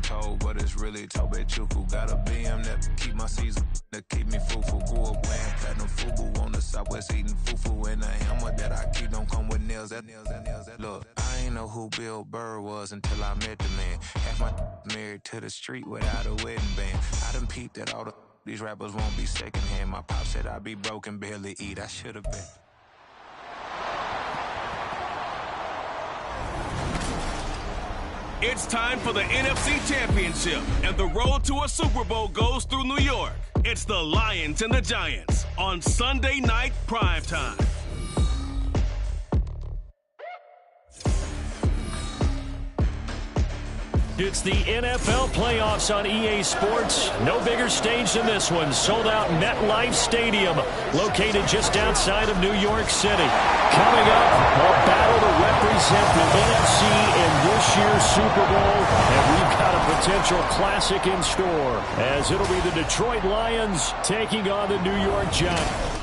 told, but it's really Tobe Chuku. Got a BM that keep my season, that keep me fufu. Grew up wearing platinum fubu on the southwest eating fufu. And the hammer that I keep don't come with nails. Look, I ain't know who Bill Burr was until I met the man. Half my married to the street without a wedding band. I done peeped that all these rappers won't be secondhand. My pop said I'd be broken, barely eat. I should have been. It's time for the NFC Championship, and the road to a Super Bowl goes through New York. It's the Lions and the Giants on Sunday night primetime. It's the NFL playoffs on EA Sports. No bigger stage than this one. Sold out MetLife Stadium, located just outside of New York City. Coming up, a battle to represent the NFC in this year's Super Bowl. And we've got a potential classic in store, as it'll be the Detroit Lions taking on the New York Giants.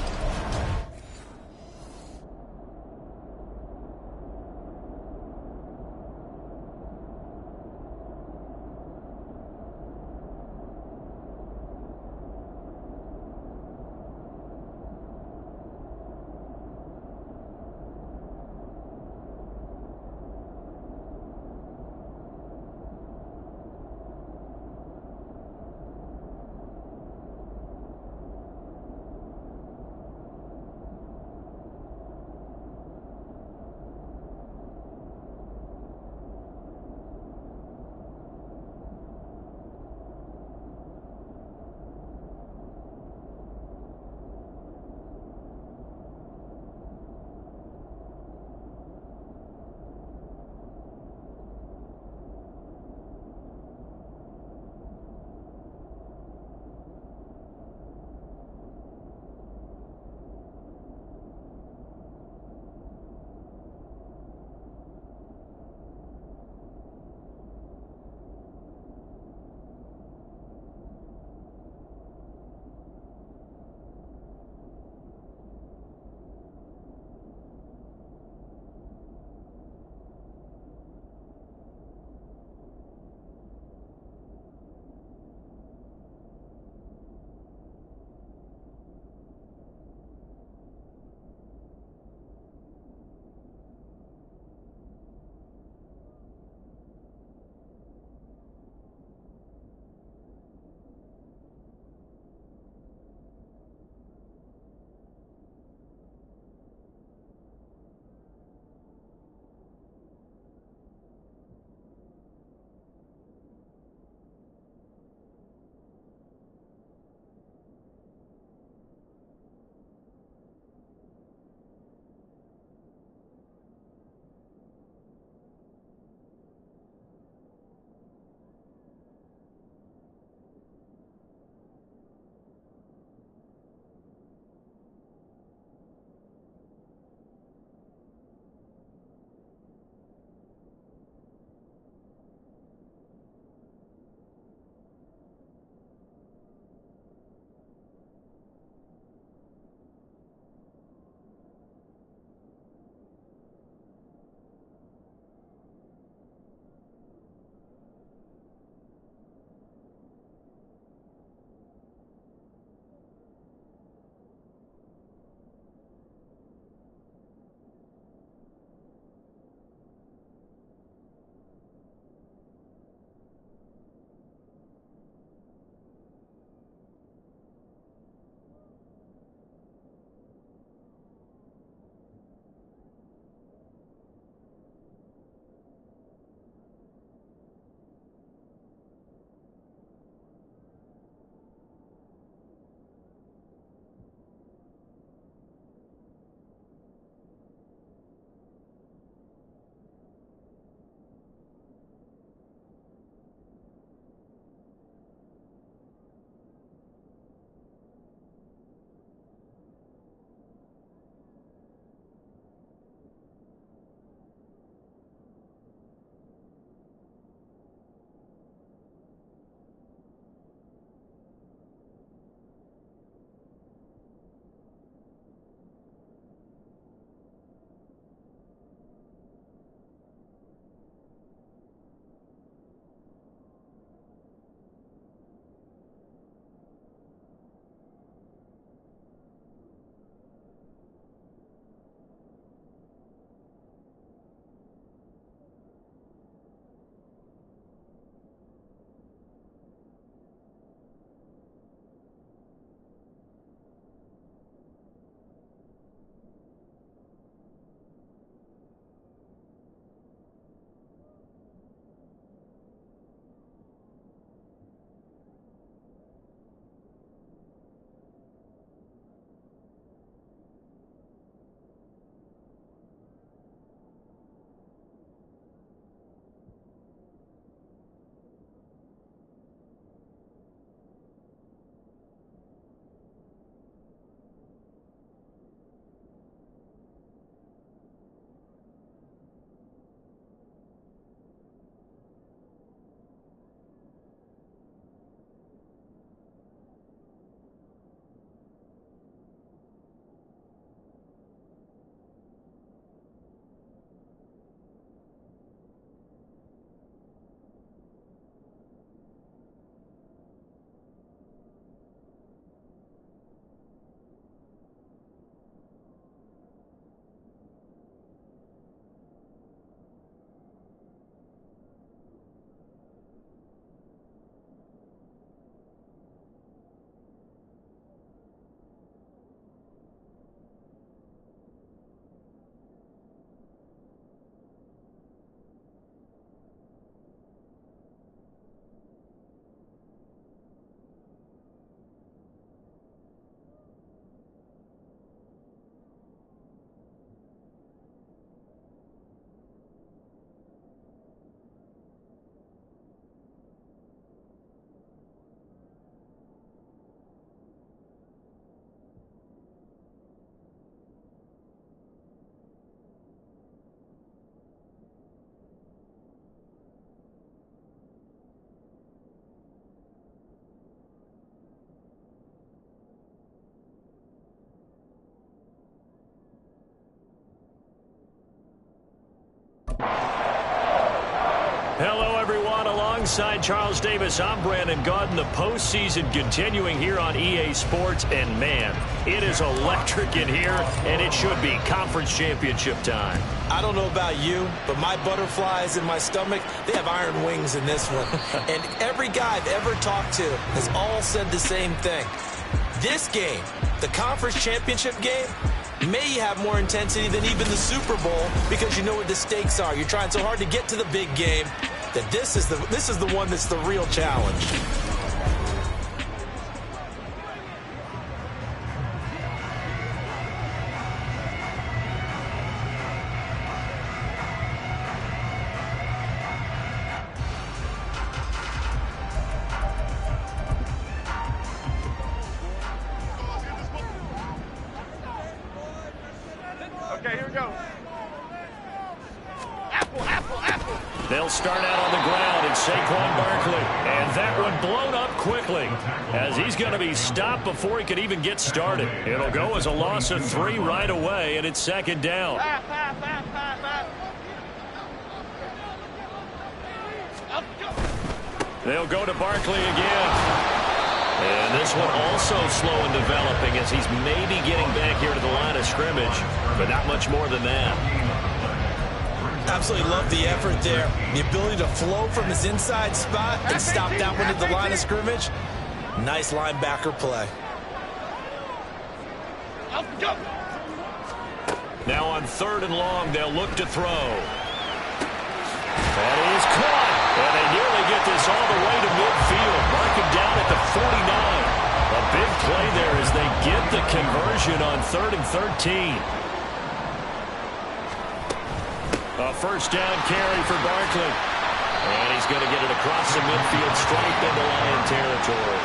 Alongside Charles Davis, I'm Brandon Gaudin. The postseason continuing here on EA Sports. And, man, it is electric in here, and it should be conference championship time. I don't know about you, but my butterflies in my stomach, they have iron wings in this one. And every guy I've ever talked to has all said the same thing. This game, the conference championship game, may have more intensity than even the Super Bowl because you know what the stakes are. You're trying so hard to get to the big game that this is the one that's the real challenge. Okay, here we go. They'll start out on the ground, and Saquon Barkley. And that one blown up quickly as he's going to be stopped before he could even get started. It'll go as a loss of 3 right away, and it's second down. They'll go to Barkley again. And this one also slow in developing as he's maybe getting back here to the line of scrimmage, but not much more than that. Absolutely love the effort there. The ability to flow from his inside spot and stop that one at the line of scrimmage. Nice linebacker play. Now on 3rd and long, they'll look to throw. That is caught. And they nearly get this all the way to midfield. Mark him down at the 49. A big play there as they get the conversion on 3rd and 13. A first down carry for Barkley. And he's going to get it across the midfield straight into Lion territory.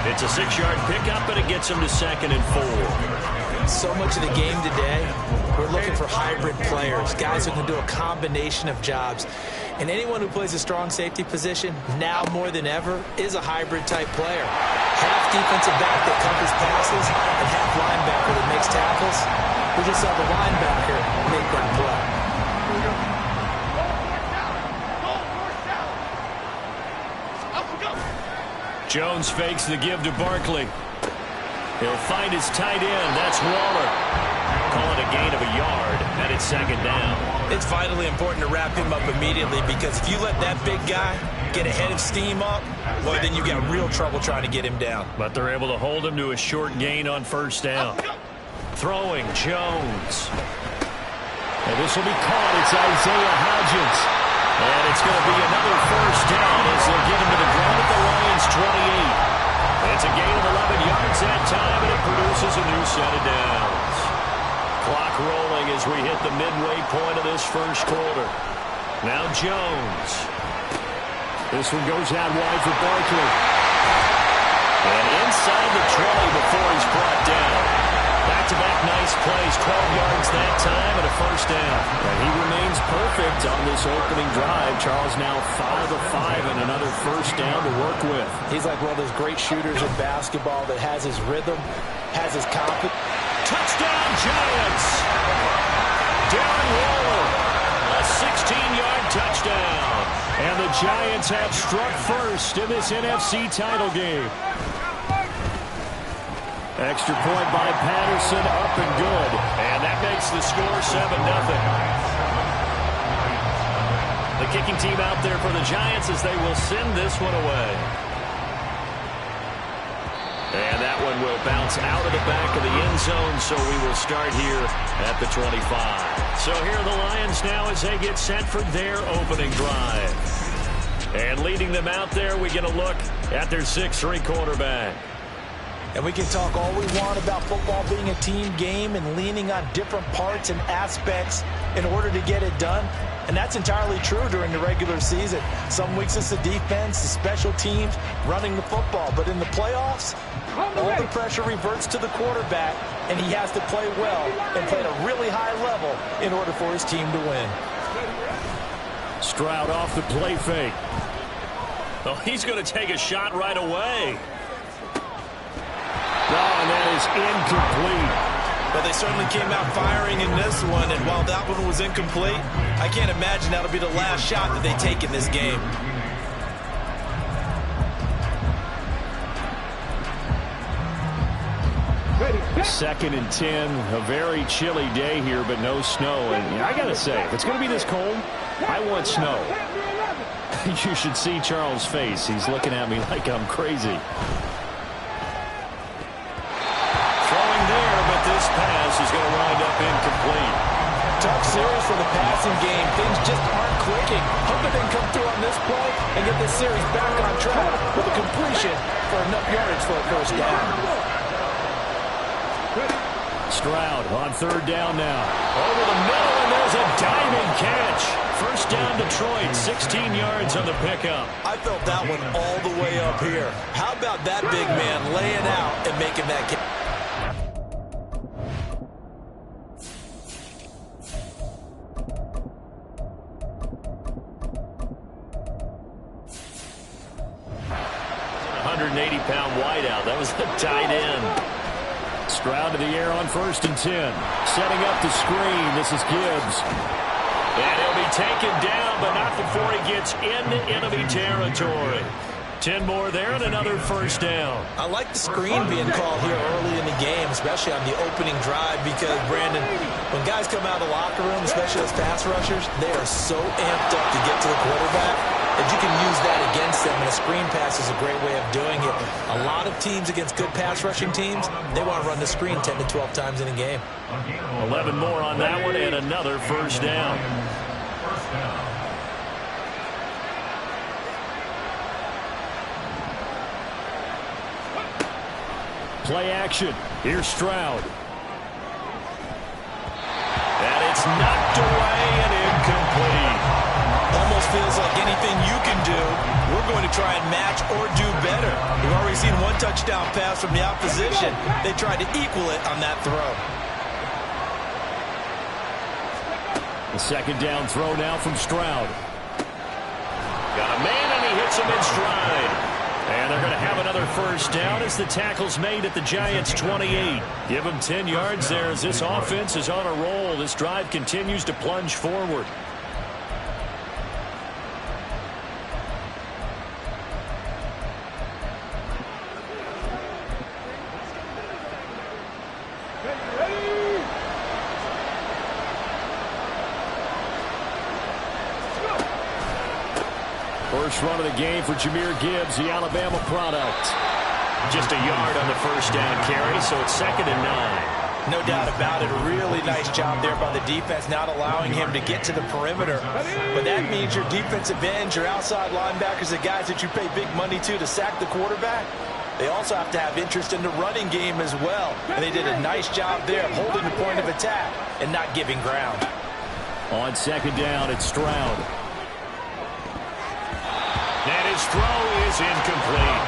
It's a 6-yard pickup, and it gets him to 2nd and 4. So much of the game today, we're looking for hybrid players, guys who can do a combination of jobs. And anyone who plays a strong safety position, now more than ever, is a hybrid-type player. Half defensive back that covers passes and half linebacker that makes tackles. We just saw the linebacker make that play. Jones fakes the give to Barkley. He'll find his tight end. That's Waller. Call it a gain of a yard, and it's 2nd down. It's vitally important to wrap him up immediately because if you let that big guy get a head of steam up, well, then you got real trouble trying to get him down. But they're able to hold him to a short gain on 1st down. Throwing, Jones. And this will be caught. It's Isaiah Hodgins. And it's going to be another 1st down as they'll get him to the ground at the Lions' 28. It's a gain of 11 yards that time, and it produces a new set of downs. Clock rolling as we hit the midway point of this 1st quarter. Now Jones. This one goes out wide for Barkley. And inside the 20 before he's brought down. Back-to-back nice plays, 12 yards that time, and a 1st down. And he remains perfect on this opening drive. Charles now 5 of 5 and another 1st down to work with. He's like one of those great shooters in basketball that has his rhythm, has his confidence. Touchdown, Giants! Darren Waller, a 16-yard touchdown. And the Giants have struck first in this NFC title game. Extra point by Patterson, up and good. And that makes the score 7-0. The kicking team out there for the Giants as they will send this one away. And that one will bounce out of the back of the end zone, so we will start here at the 25. So here are the Lions now as they get set for their opening drive. And leading them out there, we get a look at their 6'3" quarterback. And we can talk all we want about football being a team game and leaning on different parts and aspects in order to get it done. And that's entirely true during the regular season. Some weeks it's the defense, the special teams, running the football. But in the playoffs, all the pressure reverts to the quarterback, and he has to play well and play at a really high level in order for his team to win. Stroud off the play fake. Oh, he's going to take a shot right away. Oh, and that is incomplete. But they certainly came out firing in this one, and while that one was incomplete, I can't imagine that'll be the last shot that they take in this game. 2nd and 10. A very chilly day here, but no snow. And I got to say, if it's going to be this cold, I want snow. You should see Charles' face. He's looking at me like I'm crazy. Throwing there, but this pass is going to wind up incomplete. Tough series for the passing game. Things just aren't clicking. Hope they can come through on this play and get this series back on track with a completion for enough yardage for a first down. Stroud on 3rd down now. Over the middle, and there's a diving catch. First down Detroit, 16 yards on the pickup. I felt that one all the way up here. How about that big man laying out and making that catch? Wideout. That was a tight end. Stroud to the air on 1st and 10. Setting up the screen. This is Gibbs. And he'll be taken down, but not before he gets into enemy territory. 10 more there and another first down. I like the screen being called here early in the game, especially on the opening drive, because, Brandon, when guys come out of the locker room, especially as pass rushers, they are so amped up to get to the quarterback that you can use that against them, and a screen pass is a great way of doing it. A lot of teams against good pass rushing teams, they want to run the screen 10 to 12 times in a game. 11 more on that one and another first down. Play action. Here's Stroud. And it's knocked away and incomplete. Almost feels like anything you can do, we're going to try and match or do better. We've already seen one touchdown pass from the opposition. They tried to equal it on that throw. The 2nd down throw now from Stroud. Got a man and he hits him in stride. And they're going to have another first down as the tackle's made at the Giants' 28. Give them 10 yards there as this offense is on a roll. This drive continues to plunge forward. First run of the game for Jahmyr Gibbs, the Alabama product. Just a yard on the first down carry, so it's 2nd and 9. No doubt about it. A really nice job there by the defense, not allowing him to get to the perimeter. But that means your defensive ends, your outside linebackers, the guys that you pay big money to sack the quarterback, they also have to have interest in the running game as well. And they did a nice job there holding the point of attack and not giving ground. On 2nd down, it's Stroud. And his throw is incomplete.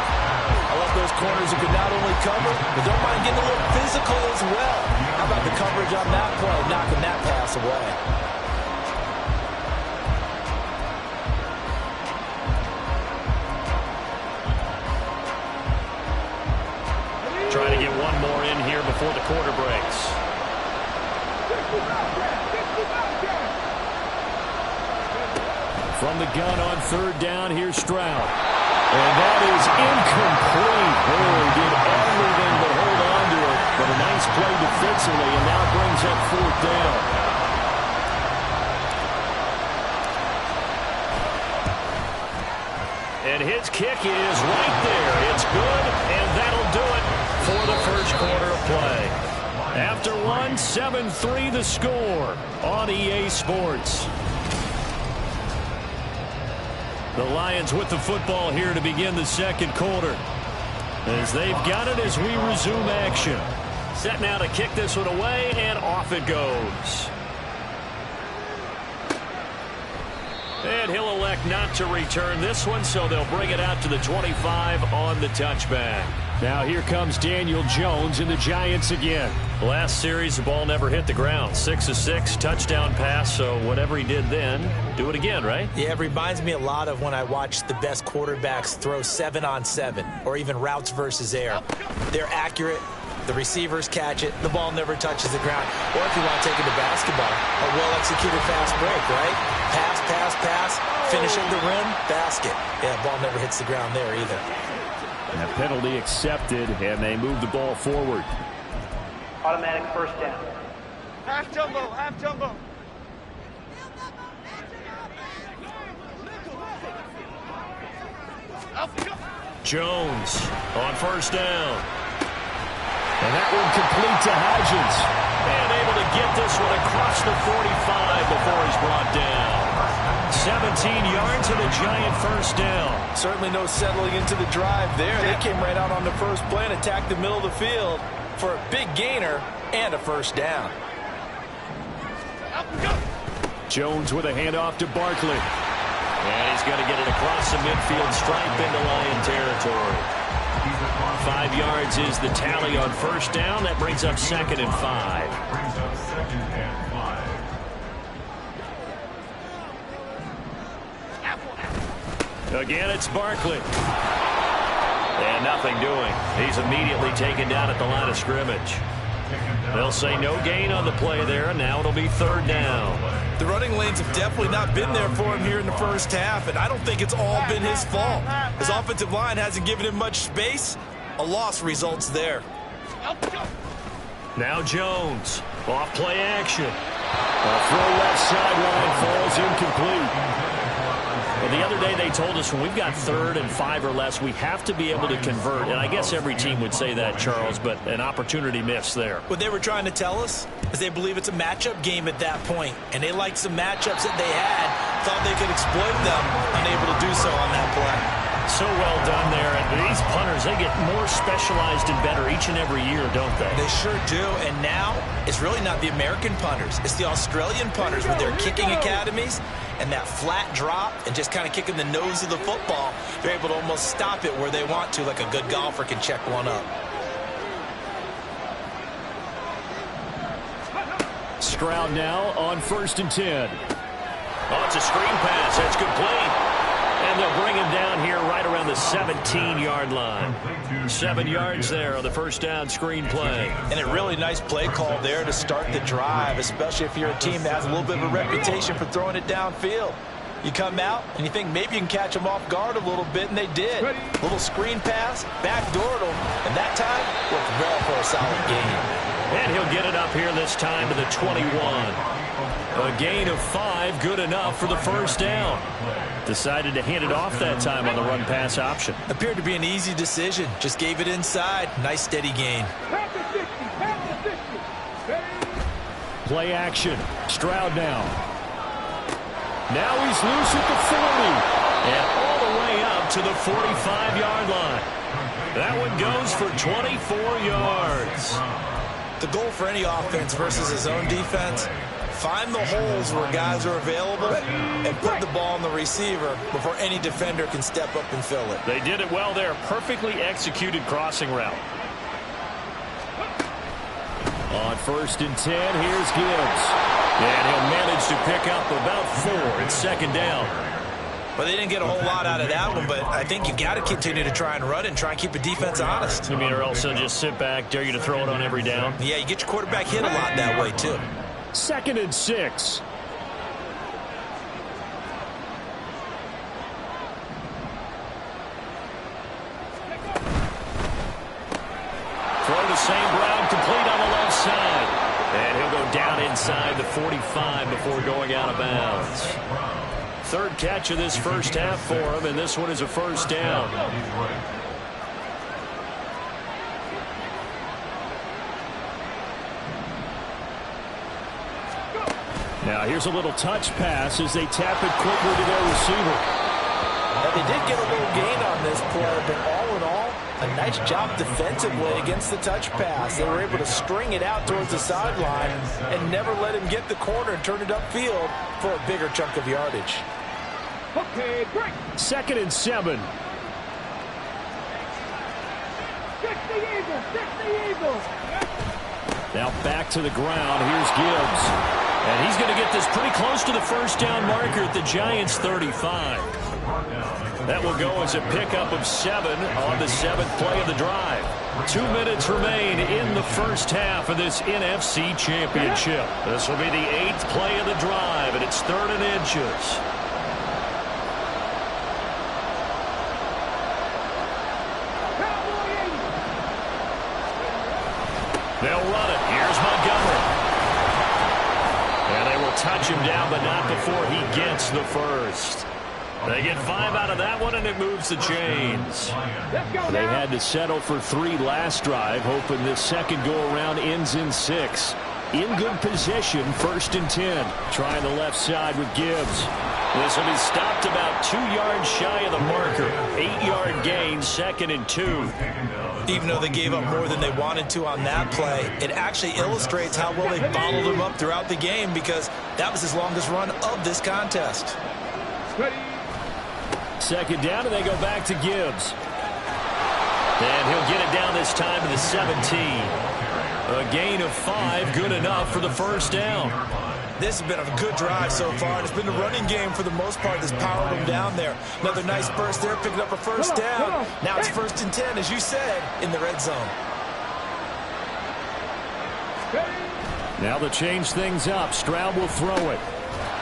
I love those corners who can not only cover, but don't mind getting a little physical as well. How about the coverage on that play, knocking that pass away? Trying to get one more in here before the quarter breaks. From the gun on 3rd down, here's Stroud. And that is incomplete. Oh, he did everything but hold on to it. But a nice play defensively, and now brings up 4th down. And his kick is right there. It's good, and that'll do it for the first quarter of play. After one, 7-3 the score on EA Sports. The Lions with the football here to begin the 2nd quarter. As they've got it as we resume action. Set now to kick this one away, and off it goes. And he'll elect not to return this one, so they'll bring it out to the 25 on the touchback. Now here comes Daniel Jones and the Giants again. Last series, the ball never hit the ground. 6 of 6, touchdown pass, so whatever he did then, do it again, right? Yeah, it reminds me a lot of when I watched the best quarterbacks throw 7-on-7 or even routes versus air. They're accurate. The receivers catch it. The ball never touches the ground. Or if you want to take it to basketball, a well-executed fast break, right? Pass, pass, pass, finish at the rim, basket. Yeah, ball never hits the ground there either. And a penalty accepted, and they move the ball forward. Automatic first down. Half jumbo, half jumbo. Jones on first down. And that one complete to Hodgins. And able to get this one across the 45 before he's brought down. 17 yards and a Giant first down. Certainly no settling into the drive there. They came right out on the first play and attacked the middle of the field for a big gainer and a first down. Jones with a handoff to Barkley. And he's going to get it across the midfield stripe into Lion territory. 5 yards is the tally on first down. That brings up 2nd and 5. Again, it's Barkley. And nothing doing. He's immediately taken down at the line of scrimmage. They'll say no gain on the play there, and now it'll be 3rd down. The running lanes have definitely not been there for him here in the first half, and I don't think it's all been his fault. His offensive line hasn't given him much space. A loss results there. Now Jones. Off play action. A throw left sideline falls incomplete. Well, the other day they told us when we've got 3rd and 5 or less, we have to be able to convert. And I guess every team would say that, Charles, but an opportunity missed there. What they were trying to tell us is they believe it's a matchup game at that point, and they liked some matchups that they had, thought they could exploit them, unable to do so on that play. So well done there. And these punters, they get more specialized and better each and every year, don't they? They sure do. And now it's really not the American punters. It's the Australian punters with their kicking academies and that flat drop and just kind of kicking the nose of the football. They're able to almost stop it where they want to, like a good golfer can check one up. Stroud now on 1st and 10. Oh, it's a screen pass. That's complete. And they'll bring him down here right around the 17-yard line. 7 yards there on the first down screen play. And a really nice play call there to start the drive, especially if you're a team that has a little bit of a reputation for throwing it downfield. You come out and you think maybe you can catch them off guard a little bit, and they did. A little screen pass, backdoored them, and that time worked well for a solid gain. And he'll get it up here this time to the 21. A gain of 5, good enough for the first down. Decided to hand it off that time on the run-pass option. Appeared to be an easy decision. Just gave it inside. Nice, steady gain. Play action. Stroud now. Now he's loose at the 40. And all the way up to the 45-yard line. That one goes for 24 yards. The goal for any offense versus his own defense, find the holes where guys are available and put the ball on the receiver before any defender can step up and fill it. They did it well there. Perfectly executed crossing route. On 1st and 10, here's Gibbs. And he'll manage to pick up about 4. It's 2nd down. Well, they didn't get a whole lot out of that one, but I think you got to continue to try and run and try and keep the defense honest. You mean, or else they'll just sit back, dare you to throw it on every down? Yeah, you get your quarterback hit a lot that way, too. 2nd and 6. Throw to St. Brown, complete on the left side. And he'll go down inside the 45 before going out of bounds. 3rd catch of this first half for him, and this one is a first down. Now here's a little touch pass as they tap it quickly to their receiver. Now, they did get a little gain on this play, but all in all, a nice job defensively against the touch pass. They were able to string it out towards the sideline and never let him get the corner and turn it upfield for a bigger chunk of yardage. Okay, break. 2nd and 7. Stick the Eagles, stick the Eagles. Now back to the ground. Here's Gibbs. And he's going to get this pretty close to the first down marker at the Giants' 35. That will go as a pickup of 7 on the 7th play of the drive. 2 minutes remain in the first half of this NFC Championship. This will be the 8th play of the drive, and it's 3rd and inches. They'll run it. Here's Montgomery. And they will touch him down, but not before he gets the first. They get 5 out of that one, and it moves the chains. They had to settle for 3 last drive, hoping this second go-around ends in 6. In good position, 1st and 10. Trying the left side with Gibbs. This will be stopped about 2 yards shy of the marker. 8-yard gain, 2nd and 2. Even though they gave up more than they wanted to on that play, it actually illustrates how well they bottled them up throughout the game, because that was his longest run of this contest. 2nd down, and they go back to Gibbs. And he'll get it down this time to the 17. A gain of 5, good enough for the 1st down. This has been a good drive so far, and it's been the running game for the most part that's powered them down there. Another nice burst there, picking up a 1st down. Now it's 1st and 10, as you said, in the red zone. Now to change things up, Stroud will throw it.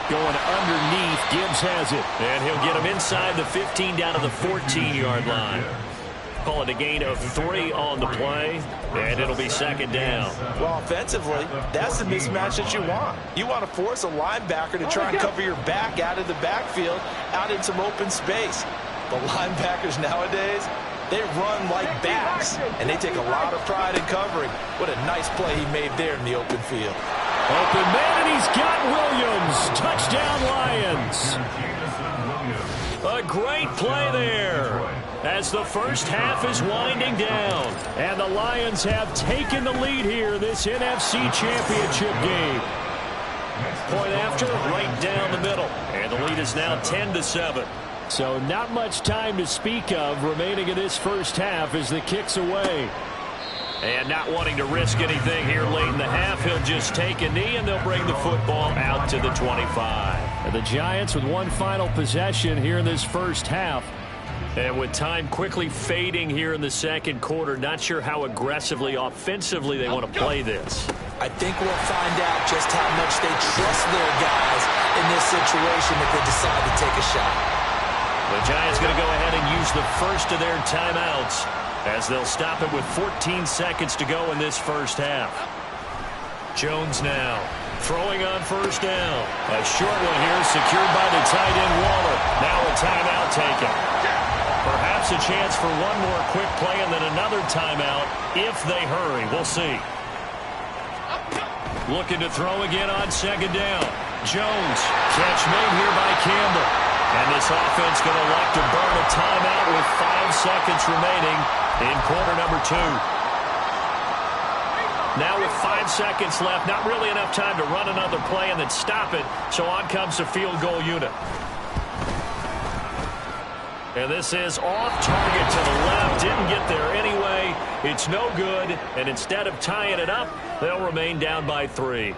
Going underneath, Gibbs has it. And he'll get him inside the 15 down to the 14-yard line. Call it a gain of 3 on the play, and it'll be 2nd down. Well, offensively, that's the mismatch that you want. You want to force a linebacker to try and cover your back out of the backfield, out in some open space. The linebackers nowadays, they run like backs, and they take a lot of pride in covering. What a nice play he made there in the open field. Open man, and he's got Williams. Touchdown, Lions. A great play there as the first half is winding down. And the Lions have taken the lead here this NFC Championship game. Point after, right down the middle. And the lead is now 10-7. So not much time to speak of remaining in this first half as the kick's away. And not wanting to risk anything here late in the half, he'll just take a knee, and they'll bring the football out to the 25. And the Giants with one final possession here in this first half. And with time quickly fading here in the second quarter, not sure how aggressively, offensively they want to play this. I think we'll find out just how much they trust their guys in this situation if they decide to take a shot. The Giants going to go ahead and use the first of their timeouts, as they'll stop it with 14 seconds to go in this first half. Jones now throwing on 1st down. A short one here secured by the tight end Waller. Now a timeout taken. Perhaps a chance for one more quick play and then another timeout if they hurry. We'll see. Looking to throw again on 2nd down. Jones. Catch made here by Campbell. And this offense going to elect to burn a timeout with 5 seconds remaining in quarter number 2. Now with 5 seconds left, not really enough time to run another play and then stop it, so on comes the field goal unit. And this is off target to the left, didn't get there anyway. It's no good, and instead of tying it up, they'll remain down by 3.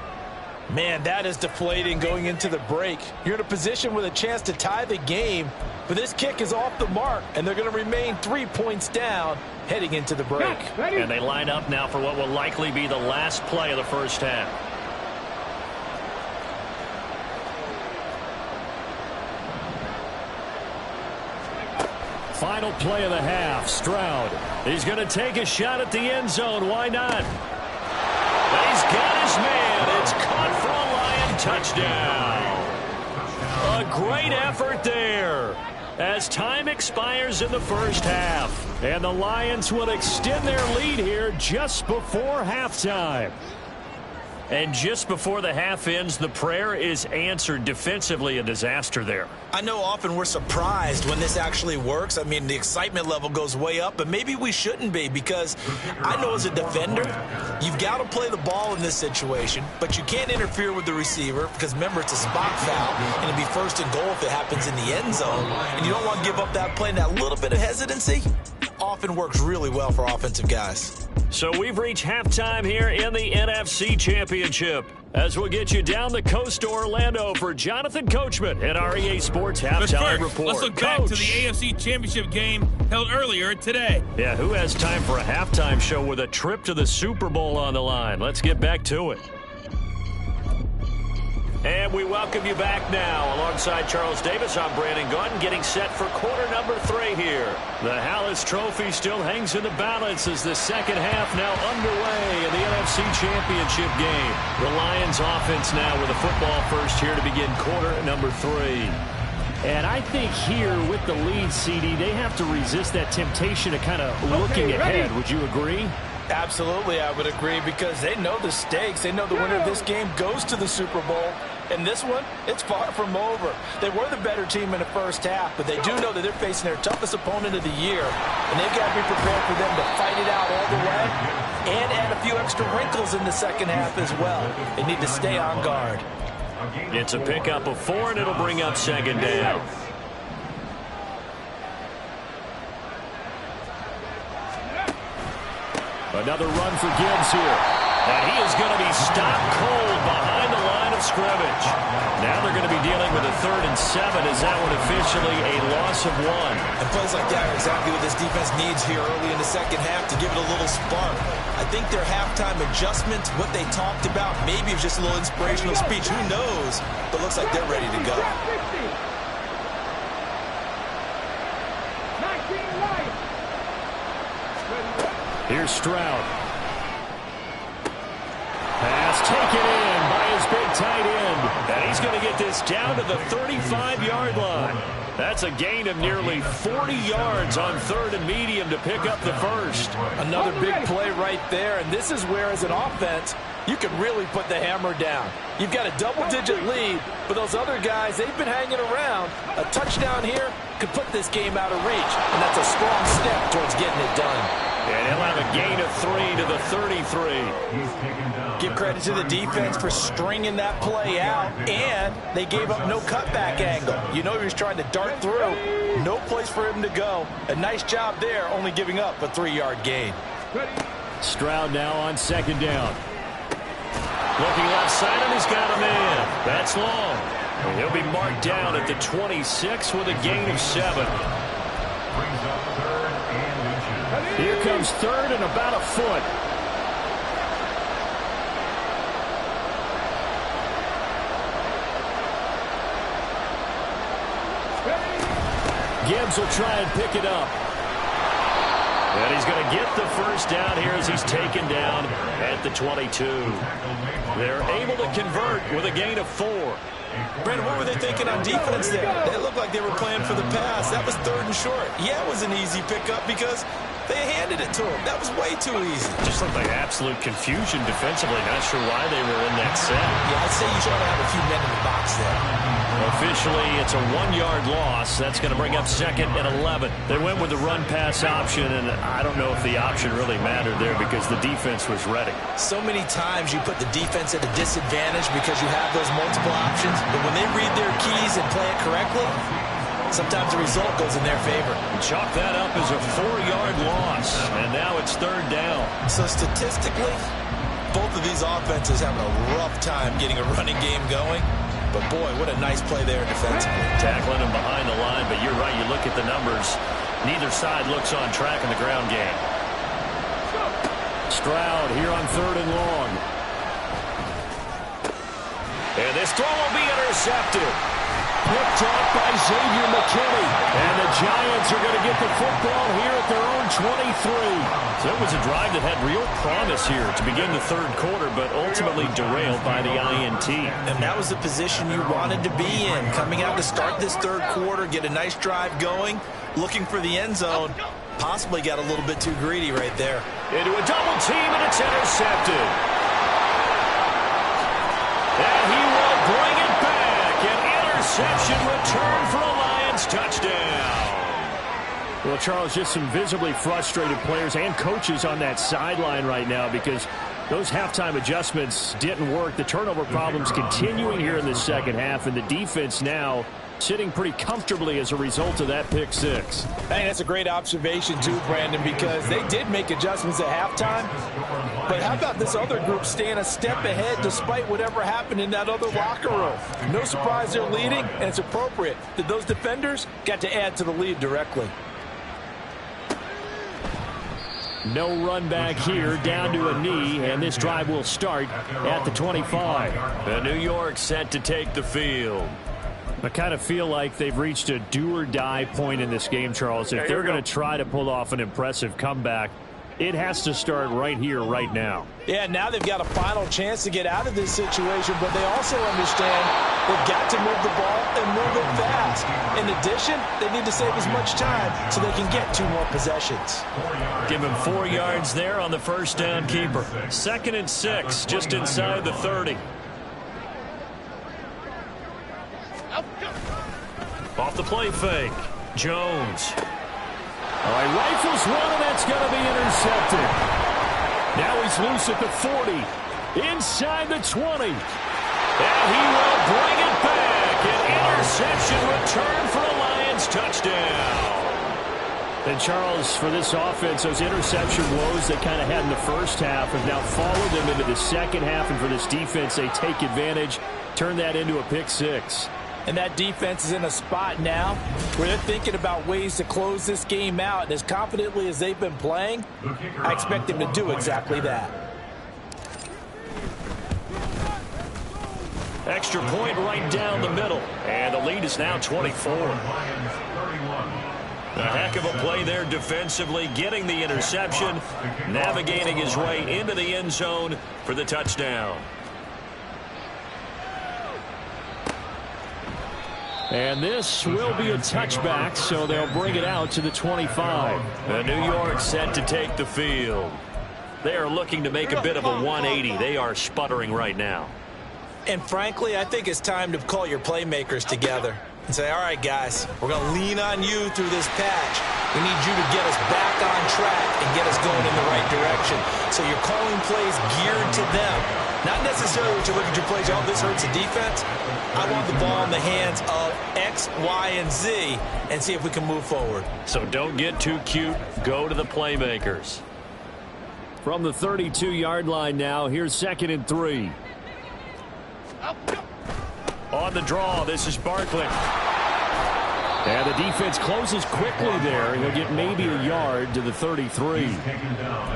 Man, that is deflating going into the break. You're in a position with a chance to tie the game, but this kick is off the mark, and they're going to remain 3 points down heading into the break. And they line up now for what will likely be the last play of the first half. Final play of the half. Stroud. He's going to take a shot at the end zone. Why not? He's got his man. It's caught for a Lion touchdown. A great effort there as time expires in the first half. And the Lions will extend their lead here just before halftime. And just before the half ends, the prayer is answered. Defensively, a disaster there. I know often we're surprised when this actually works. I mean, the excitement level goes way up, but maybe we shouldn't be, because I know as a defender, you've got to play the ball in this situation, but you can't interfere with the receiver because, remember, it's a spot foul, and it'll be 1st and goal if it happens in the end zone, and you don't want to give up that play. And that little bit of hesitancy often works really well for offensive guys. So we've reached halftime here in the NFC Championship, as we'll get you down the coast to Orlando for Jonathan Coachman at our EA Sports Halftime Report. Let's look back to the AFC Championship game held earlier today. Yeah, who has time for a halftime show with a trip to the Super Bowl on the line? Let's get back to it. And we welcome you back now. Alongside Charles Davis, I'm Brandon Gaudin, getting set for quarter number 3 here. The Hallis Trophy still hangs in the balance as the second half now underway in the NFC Championship game. The Lions offense now with a football first here to begin quarter number 3. And I think here with the lead, CD, they have to resist that temptation of kind of looking ahead. Would you agree? Absolutely, I would agree, because they know the stakes. They know the winner of this game goes to the Super Bowl. And this one, it's far from over. They were the better team in the first half, but they do know that they're facing their toughest opponent of the year. And they've got to be prepared for them to fight it out all the way and add a few extra wrinkles in the second half as well. They need to stay on guard. It's a pickup of 4, and it'll bring up second down. Another run for Gibbs here. And he is going to be stopped cold behind the line of scrimmage. Now they're going to be dealing with a 3rd and 7 as that one officially a loss of 1. And plays like that are exactly what this defense needs here early in the second half to give it a little spark. I think their halftime adjustments, what they talked about, maybe it was just a little inspirational speech. Who knows? But looks like they're ready to go. Here's Stroud. Pass taken in by his big tight end. And he's going to get this down to the 35-yard line. That's a gain of nearly 40 yards on 3rd and medium to pick up the first. Another big play right there, and this is where, as an offense, you can really put the hammer down. You've got a double-digit lead, but those other guys, they've been hanging around. A touchdown here could put this game out of reach, and that's a strong step towards getting it done. And he'll have a gain of 3 to the 33. Give credit to the defense for stringing that play out, and they gave up no cutback angle. You know he was trying to dart through. No place for him to go. A nice job there, only giving up a 3-yard gain. Stroud now on second down. Looking left side, and he's got a man. That's long. And he'll be marked down at the 26 with a gain of 7. Here comes 3rd and about a foot. Gibbs will try and pick it up. And he's going to get the first down here as he's taken down at the 22. They're able to convert with a gain of 4. Brandon, what were they thinking on defense there? They looked like they were playing for the pass. That was 3rd and short. Yeah, it was an easy pickup because they handed it to him. That was way too easy. Just looked like absolute confusion defensively. Not sure why they were in that set. Yeah, I'd say you try to have a few men in the box there. Officially, it's a 1-yard loss. That's going to bring up 2nd and 11. They went with the run-pass option, and I don't know if the option really mattered there because the defense was ready. So many times you put the defense at a disadvantage because you have those multiple options, but when they read their keys and play it correctly, sometimes the result goes in their favor. Chalk that up as a 4-yard loss, and now it's 3rd down. So statistically, both of these offenses having a rough time getting a running game going. But, boy, what a nice play there defensively. Tackling him behind the line, but you're right. You look at the numbers. Neither side looks on track in the ground game. Stroud here on 3rd and long. And this throw will be intercepted. Picked off by Xavier McKinney. And the Giants are going to get the football here at their own 23. So it was a drive that had real promise here to begin the 3rd quarter, but ultimately derailed by the INT. And that was the position you wanted to be in. Coming out to start this 3rd quarter, get a nice drive going, looking for the end zone. Possibly got a little bit too greedy right there. Into a double team, and it's intercepted. And he will bring it back. An interception return for a Lions touchdown. Well, Charles, just some visibly frustrated players and coaches on that sideline right now because those halftime adjustments didn't work. The turnover problems continuing here in the second half, and the defense now sitting pretty comfortably as a result of that pick 6. I think that's a great observation, too, Brandon, because they did make adjustments at halftime. But how about this other group staying a step ahead despite whatever happened in that other locker room? No surprise they're leading, and it's appropriate that those defenders got to add to the lead directly. No run back here, down to a knee, and this drive will start at the 25. The New York set to take the field. I kind of feel like they've reached a do-or-die point in this game, Charles. If they're going to try to pull off an impressive comeback, it has to start right here, right now. Yeah, now they've got a final chance to get out of this situation, but they also understand they've got to move the ball and move it fast. In addition, they need to save as much time so they can get 2 more possessions. Give him 4 yards there on the first down keeper. 2nd and 6, just inside the 30. Off the play fake. Jones. All right, rifles one, and that's going to be intercepted. Now he's loose at the 40. Inside the 20. And he will bring it back. An interception return for a Lions touchdown. And Charles, for this offense, those interception woes they kind of had in the first half have now followed them into the second half. And for this defense, they take advantage, turn that into a pick 6. And that defense is in a spot now where they're thinking about ways to close this game out. And as confidently as they've been playing, I expect them to do exactly that. Extra point right down the middle. And the lead is now 24. A heck of a play there defensively, getting the interception, navigating his way into the end zone for the touchdown. And this will be a touchback, so they'll bring it out to the 25. The New York set to take the field. They are looking to make a bit of a 180. They are sputtering right now. And frankly, I think it's time to call your playmakers together and say, all right, guys, we're going to lean on you through this patch. We need you to get us back on track and get us going in the right direction. So you're calling plays geared to them. Not necessarily to look at your plays, oh, this hurts the defense. I want the ball in the hands of X, Y, and Z and see if we can move forward. So don't get too cute. Go to the playmakers. From the 32-yard line now, here's 2nd and 3. On the draw, this is Barkley. And the defense closes quickly there. He'll get maybe a yard to the 33.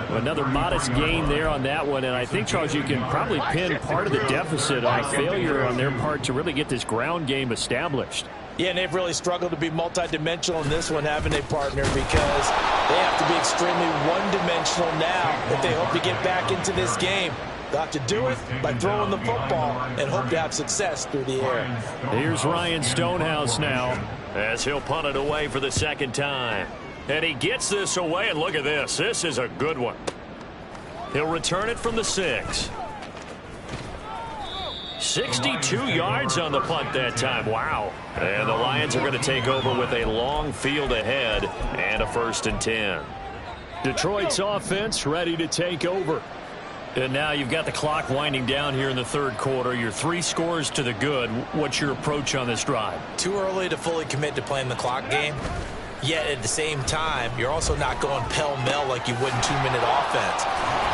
Another modest gain there on that one. And I think, Charles, you can probably pin part of the deficit on failure on their part to really get this ground game established. Yeah, and they've really struggled to be multidimensional in this one, haven't they, partner? Because they have to be extremely one-dimensional now if they hope to get back into this game. They'll have to do it by throwing the football and hope to have success through the air. Here's Ryan Stonehouse now as he'll punt it away for the 2nd time. And he gets this away, and look at this. This is a good one. He'll return it from the 6. 62 yards on the punt that time. Wow. And the Lions are going to take over with a long field ahead and a 1st and 10. Detroit's offense ready to take over. And now you've got the clock winding down here in the 3rd quarter. You're 3 scores to the good. What's your approach on this drive? Too early to fully commit to playing the clock game. Yet at the same time, you're also not going pell-mell like you would in 2-minute offense.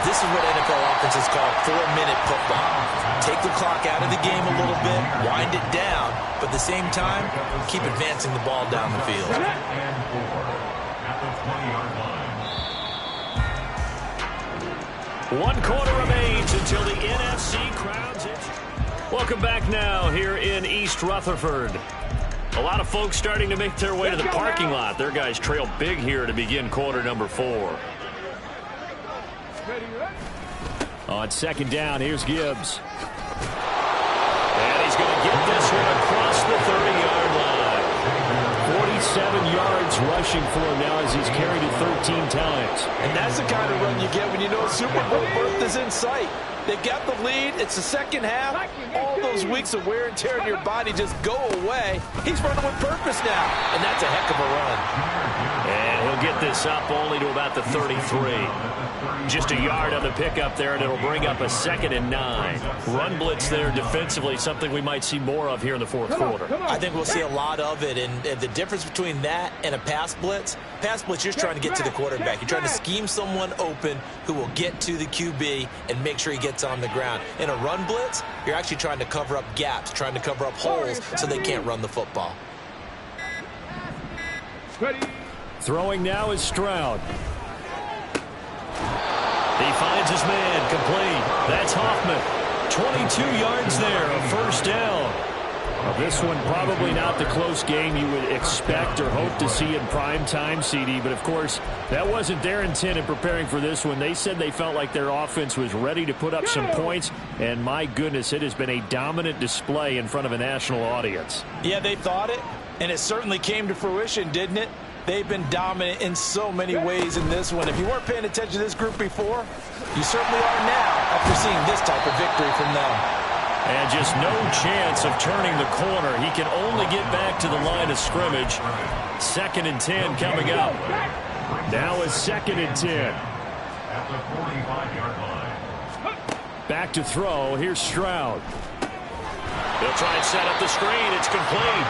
This is what NFL offenses call 4-minute football. Take the clock out of the game a little bit, wind it down, but at the same time, keep advancing the ball down the field. One quarter remains until the NFC crowns it. Welcome back now here in East Rutherford. A lot of folks starting to make their way to the parking lot. Their guys trail big here to begin quarter number 4. On 2nd down, here's Gibbs. And he's going to get this one across the 30-yard line. 47 yards rushing for him now as he's carried it 13 times. And that's the kind of run you get when you know Super Bowl berth is in sight. They've got the lead. It's the 2nd half. All those weeks of wear and tear in your body just go away. He's running with purpose now, and that's a heck of a run. And he'll get this up only to about the 33. Just a yard on the pickup there, and it'll bring up a 2nd and 9. Run blitz there defensively, something we might see more of here in the 4th quarter. I think we'll see a lot of it, and the difference between that and a pass blitz, you're just trying to get to the quarterback. You're trying to scheme someone open who will get to the QB and make sure he gets on the ground. In a run blitz, you're actually trying to cover up gaps, trying to cover up holes so they can't run the football. Throwing now is Stroud. He finds his man, complete. That's Hoffman. 22 yards there, a first down. Well, this one probably not the close game you would expect or hope to see in prime time, CD. But, of course, that wasn't their intent in preparing for this one. They said they felt like their offense was ready to put up some points. And, my goodness, it has been a dominant display in front of a national audience. Yeah, they thought it, and it certainly came to fruition, didn't it? They've been dominant in so many ways in this one. If you weren't paying attention to this group before, you certainly are now after seeing this type of victory from them. And just no chance of turning the corner. He can only get back to the line of scrimmage. 2nd and 10 coming up. Now is 2nd and 10. At the 45-yard line. Back to throw. Here's Stroud. They'll try and set up the screen. It's complete.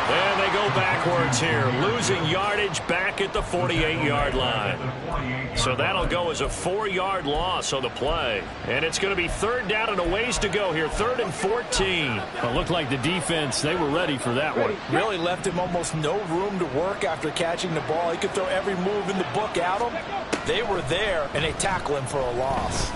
And they go backwards here, losing yardage back at the 48-yard line. So that'll go as a 4-yard loss on the play. And it's going to be 3rd down and a ways to go here, 3rd and 14. It looked like the defense, they were ready for that one. Really left him almost no room to work after catching the ball. He could throw every move in the book at him. They were there, and they tackle him for a loss.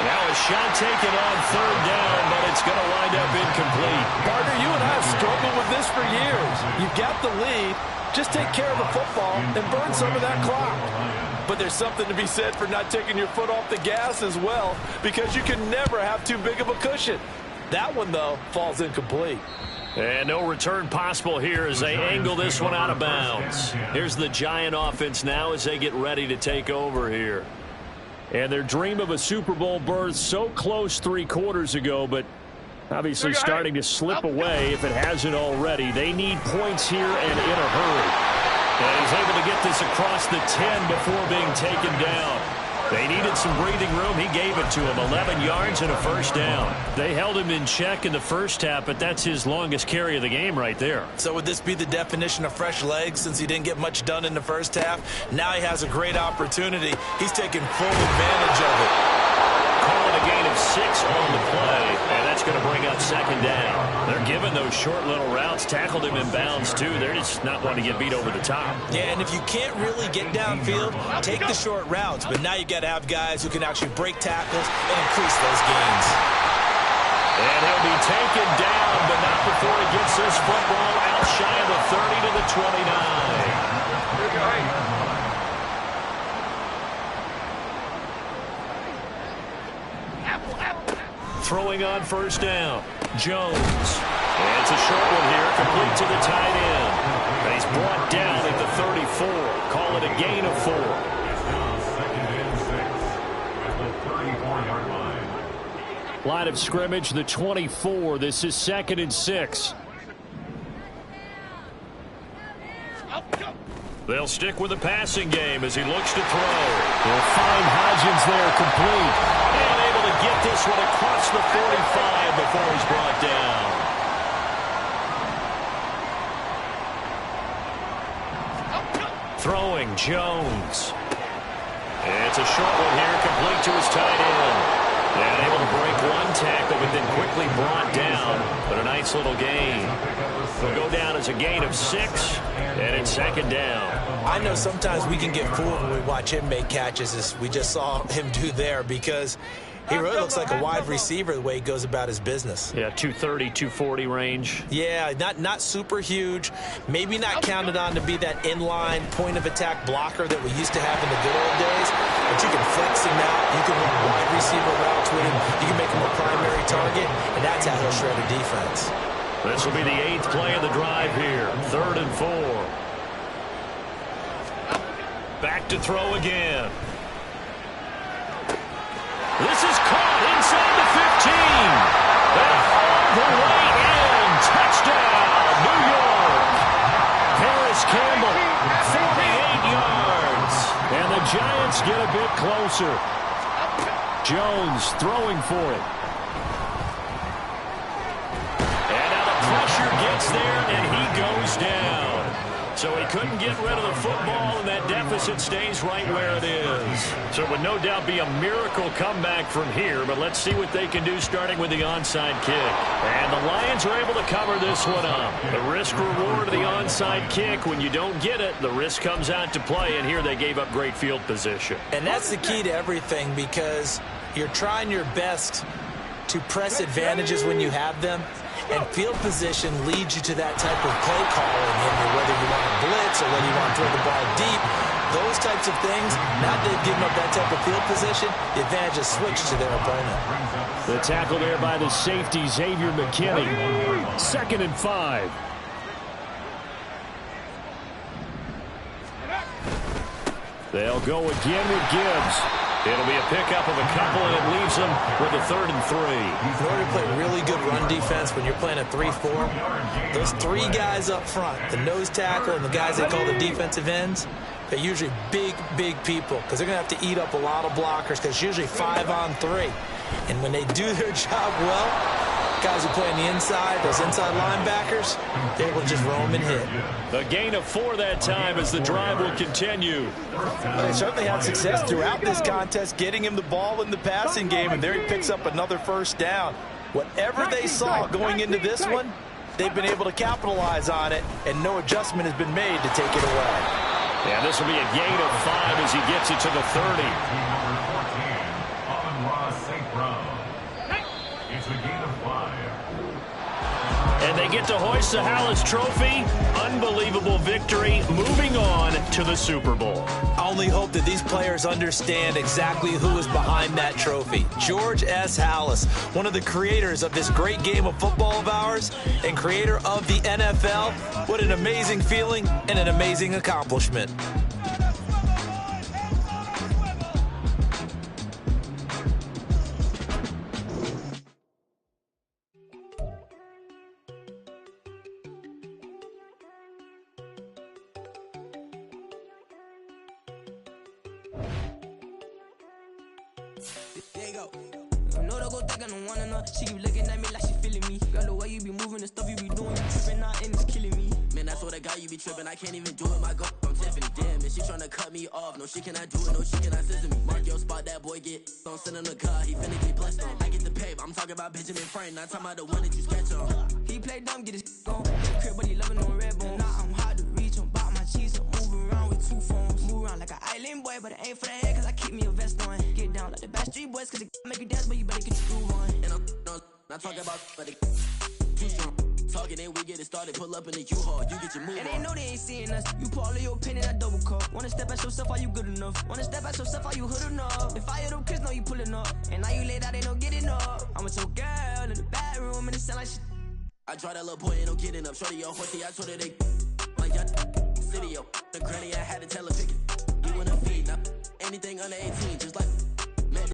Now a shot taken on 3rd down, but it's going to wind up incomplete. Partner, you and I have struggled with this for years. You've got the lead. Just take care of the football and burn some of that clock. But there's something to be said for not taking your foot off the gas as well, because you can never have too big of a cushion. That one, though, falls incomplete. And no return possible here as they angle this one out of bounds. Here's the Giant offense now as they get ready to take over here. And their dream of a Super Bowl berth so close 3 quarters ago, but obviously starting to slip away if it hasn't already. They need points here and in a hurry. And he's able to get this across the 10 before being taken down. They needed some breathing room. He gave it to him. 11 yards and a first down. They held him in check in the first half, but that's his longest carry of the game right there. So would this be the definition of fresh legs since he didn't get much done in the first half? Now he has a great opportunity. He's taking full advantage of it. Calling a gain of 6 on the play, and that's going to bring up 2nd down. They're giving those short little routes, tackled him in bounds too. They're just not wanting to get beat over the top. Yeah, and if you can't really get downfield, take the short routes. But now you got to have guys who can actually break tackles and increase those gains. And he'll be taken down, but not before he gets this football out shy of the 30 to the 29. Throwing on first down. Jones. And it's a short one here, complete to the tight end. And he's brought down at the 34. Call it a gain of 4. Line of scrimmage, the 24. This is 2nd and 6. They'll stick with the passing game as he looks to throw. They'll find Hodgins there, complete. And able to get this one across the 45 before he's brought down. Throwing, Jones. And it's a short one here, complete to his tight end. And able to break one tackle, but then quickly brought down. But a nice little gain. Will go down as a gain of 6, and it's 2nd down. I know sometimes we can get fooled when we watch him make catches, as we just saw him do there, because he really looks like a wide receiver the way he goes about his business. Yeah, 230, 240 range. Yeah, not super huge. Maybe not counted on to be that inline point-of-attack blocker that we used to have in the good old days. But you can flex him out. You can run wide receiver routes with him. You can make him a primary target, and that's how he'll shred a defense. This will be the 8th play of the drive here. 3rd and 4. Back to throw again. This is caught inside the 15. And all the way in. Touchdown, New York. Paris Campbell, 48 yards. And the Giants get a bit closer. Jones throwing for it. And now the pressure gets there, and he goes down. So he couldn't get rid of the football, and that deficit stays right where it is. So it would no doubt be a miracle comeback from here, but let's see what they can do starting with the onside kick. And the Lions are able to cover this one up. The risk-reward of the onside kick, when you don't get it, the risk comes out to play, and here they gave up great field position. And that's the key to everything, because you're trying your best to press advantages when you have them, and field position leads you to that type of play calling, whether you want to blitz or whether you want to throw the ball deep. Those types of things, now they've given up that type of field position, the advantage is switched to their opponent. The tackle there by the safety, Xavier McKinney. 2nd and 5. They'll go again with Gibbs. It'll be a pickup of a couple, and it leaves them with a 3rd and 3. In order to play really good run defense when you're playing a 3-4, those 3 guys up front, the nose tackle and the guys they call the defensive ends, they're usually big, big people, because they're going to have to eat up a lot of blockers, because it's usually 5 on 3. And when they do their job well, guys who play on the inside, those inside linebackers, they will just roam and hit. The gain of 4 that time as the drive will continue. They certainly had success throughout this contest, getting him the ball in the passing game, and there he picks up another 1st down. Whatever they saw going into this one, they've been able to capitalize on it, and no adjustment has been made to take it away. Yeah, this will be a gain of 5 as he gets it to the 30. And they get to hoist the Hallis Trophy. Unbelievable victory. Moving on to the Super Bowl. I only hope that these players understand exactly who is behind that trophy. George S. Hallis, one of the creators of this great game of football of ours and creator of the NFL. What an amazing feeling and an amazing accomplishment. She keep looking at me like she feeling me. Girl, the way you be moving, the stuff you be doing, you tripping out and it's killing me. Man, that's what I got, you be tripping. I can't even do it, my girl. I'm Tiffany, damn, and she tryna cut me off. No, she cannot do it, no, she cannot scissor me. Mark your spot, that boy get don't send him the car, he finna get blessed on. I get the pay, I'm talking about Benjamin Frank, not talking about the one that you sketch on. He play dumb, get his on. Crib, but he loving on red bone. Nah, I'm hard to reach, I'm bout my cheese, I'm moving around with 2 phones. Move around like an island boy, but it ain't for the head, cause I keep me a vest on. Get down like the Backstreet Boys, cause it make you dance, but you better get your groove on. And I'm not talking about, but it too strong. Talking, then we get it started. Pull up in the U-Haul, you get your move. And they know they ain't seeing us. You pull all of your opinion, I double cup. Wanna step at yourself, are you good enough? Wanna step at yourself, are you hood enough? If I hear them kids, know you pulling up. And now you laid out, they don't get enough. I'm with your girl in the bedroom, and it sound like shit. I draw that little boy, ain't no getting up. Shorty, your horsey, I told her they like y'all city, yo. The granny, I had to tell her pick it. You wanna feed, now anything under 18, just like